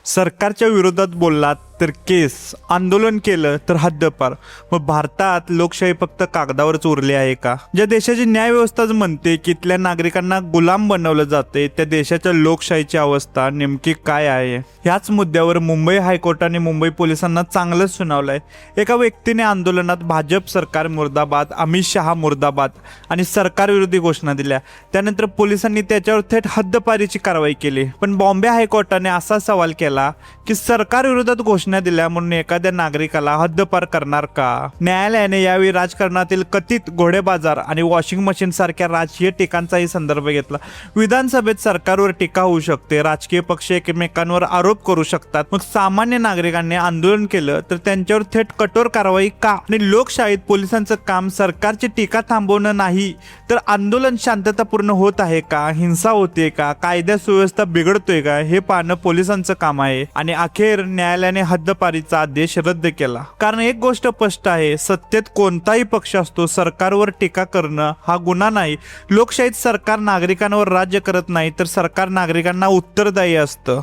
सरकारच्या विरोधात बोललात तर केस, आंदोलन केलं तर हद्दपार। मग भारतात लोकशाही फक्त कागदावरच उरली आहे का? ज्या देशाची न्यायव्यवस्थाच म्हणते की इथल्या नागरिकांना गुलाम बनवलं जाते, त्या देशाच्या लोकशाहीची अवस्था नेमकी काय आहे? ह्याच मुद्द्यावर मुंबई हायकोर्टाने मुंबई पोलिसांना चांगलंच सुनावलंय। एका व्यक्तीने आंदोलनात भाजप सरकार मुर्दाबाद, अमित शहा मुर्दाबाद आणि सरकारविरोधी घोषणा दिल्या। त्यानंतर पोलिसांनी त्याच्यावर थेट हद्दपारीची कारवाई केली। पण बॉम्बे हायकोर्टाने असा सवाल केला की सरकारविरोधात घोषणा दिल्या म्हणून एखाद्या नागरिकाला हद्दपार करणार का? न्यायालयाने यावेळी राजकारणातील कथित घोडेबाजार आणि वॉशिंग मशीन सारख्या राजकीय टीकांचाही संदर्भ घेतला। विधानसभेत सरकारवर टीका होऊ शकते, राजकीय पक्ष एकमेकांवर आरोप करू शकतात, मग सामान्य नागरिकांनी आंदोलन केलं तर त्यांच्यावर थेट कठोर कारवाई का? आणि लोकशाहीत पोलिसांचं काम सरकारची टीका थांबवणं नाही तर आंदोलन शांततापूर्ण होत आहे का, हिंसा होते का, कायदा सुव्यवस्था बिघडतोय का, हे पाहणं पोलिसांचं काम आहे। आणि अखेर न्यायालयाने हद्दपारीचा आदेश रद्द केला। कारण एक गोष्ट स्पष्ट आहे, सत्तेत कोणताही पक्ष असतो, सरकारवर टीका करणं हा गुन्हा नाही। लोकशाहीत सरकार नागरिकांवर राज्य करत नाही तर सरकार नागरिकांना उत्तरदायी असतं।